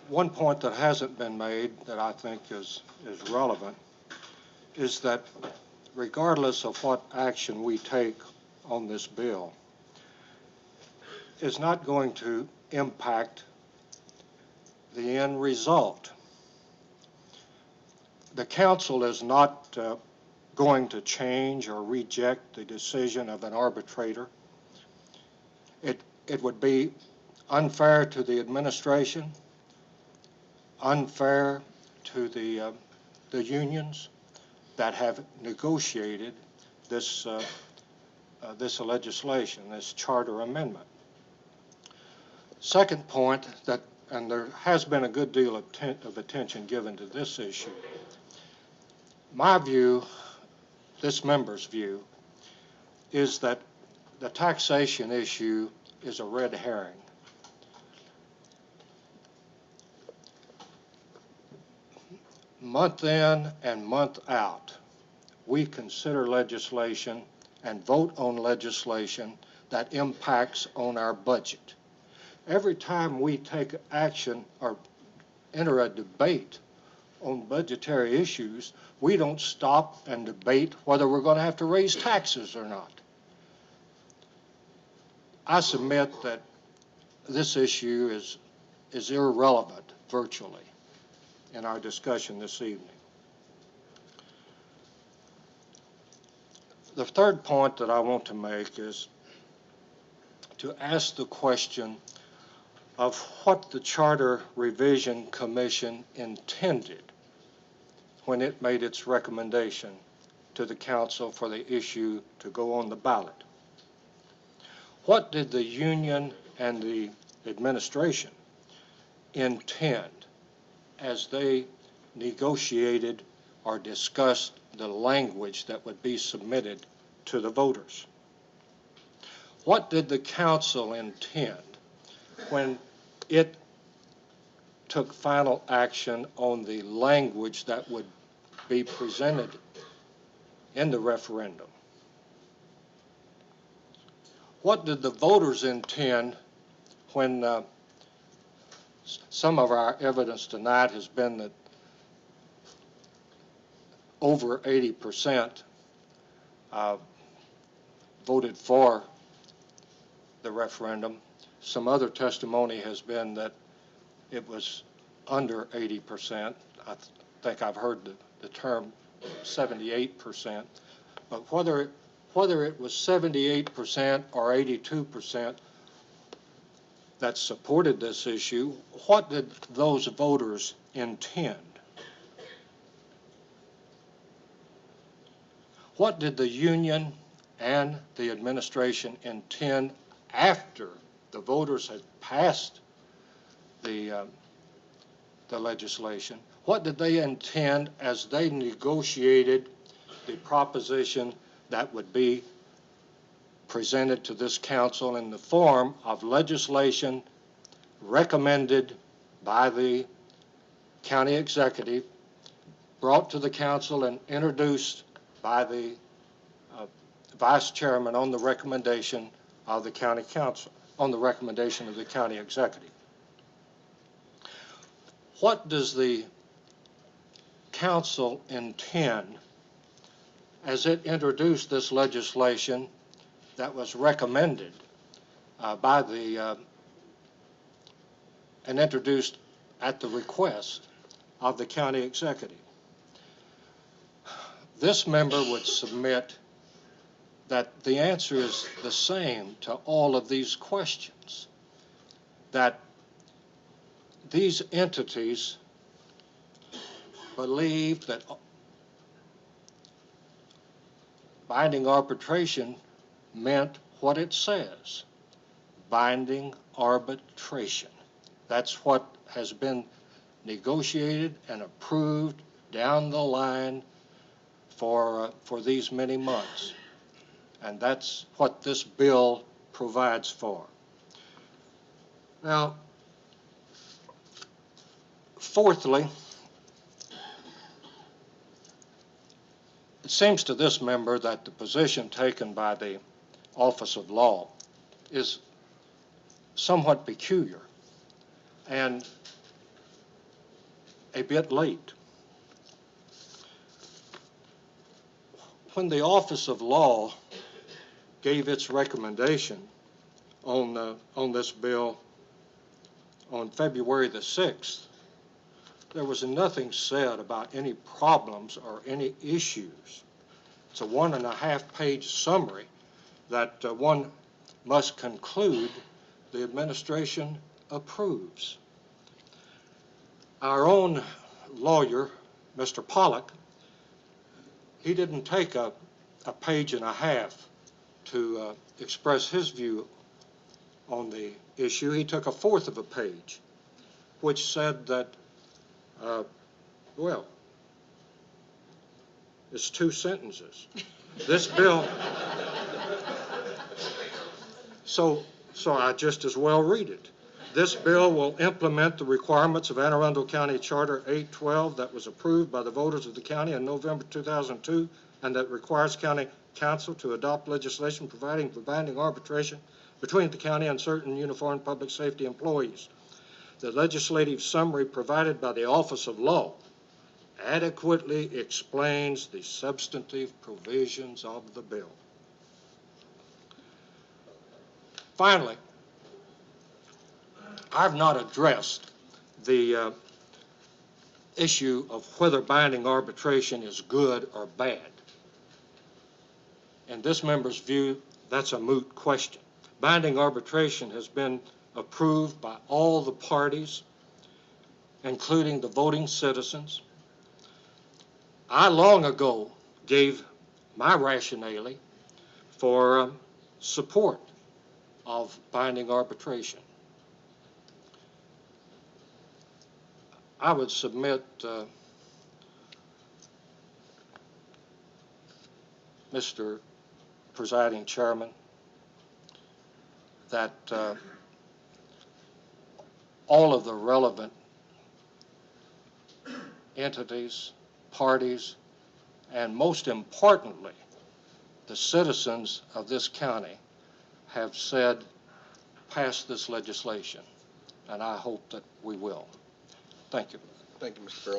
One point that hasn't been made that I think is relevant is that regardless of what action we take on this bill, is not going to impact the end result. The council is not going to change or reject the decision of an arbitrator. It would be unfair to the administration, unfair to the unions that have negotiated this this legislation, this charter amendment. Second point, that, and there has been a good deal of attention given to this issue. My view, this member's view, is that the taxation issue is a red herring. Month in and month out, we consider legislation and vote on legislation that impacts on our budget. Every time we take action or enter a debate on budgetary issues, we don't stop and debate whether we're going to have to raise taxes or not. I submit that this issue is irrelevant virtually in our discussion this evening. The third point that I want to make is to ask the question of what the Charter Revision Commission intended when it made its recommendation to the council for the issue to go on the ballot. What did the union and the administration intend as they negotiated or discussed the language that would be submitted to the voters? What did the council intend when it took final action on the language that would be presented in the referendum? What did the voters intend when some of our evidence tonight has been that over 80% voted for the referendum? Some other testimony has been that it was under 80%. I think I've heard the term 78%. But whether it was 78% or 82% that supported this issue, what did those voters intend? What did the union and the administration intend after the voters had passed the legislation? What did they intend as they negotiated the proposition that would be presented to this council in the form of legislation recommended by the county executive, brought to the council and introduced by the vice chairman on the recommendation of the county council, on the recommendation of the county executive? What does the council intend as it introduced this legislation that was recommended by the and introduced at the request of the county executive? This member would submit that the answer is the same to all of these questions, that these entities believe that binding arbitration meant what it says, binding arbitration. That's what has been negotiated and approved down the line for these many months. And that's what this bill provides for. Now, fourthly, it seems to this member that the position taken by the Office of Law is somewhat peculiar. And a bit late. When the Office of Law gave its recommendation on this bill on February the 6th, there was nothing said about any problems or any issues. It's a 1.5-page summary that one must conclude the administration approves. Our own lawyer, Mr. Pollock, he didn't take a page and a half to express his view on the issue. He took 1/4 of a page, which said that, well, it's 2 sentences. This bill, so I just as well read it. This bill will implement the requirements of Anne Arundel County Charter 812 that was approved by the voters of the county in November 2002, and that requires county council to adopt legislation providing for binding arbitration between the county and certain uniformed public safety employees. The legislative summary provided by the Office of Law adequately explains the substantive provisions of the bill. Finally, I've not addressed the issue of whether binding arbitration is good or bad. In this member's view, that's a moot question. Binding arbitration has been approved by all the parties, including the voting citizens. I long ago gave my rationale for support of binding arbitration. I would submit, Mr. Presiding Chairman, that all of the relevant entities, parties, and most importantly, the citizens of this county have said, pass this legislation, and I hope that we will. Thank you. Thank you, Mr. Burlisson.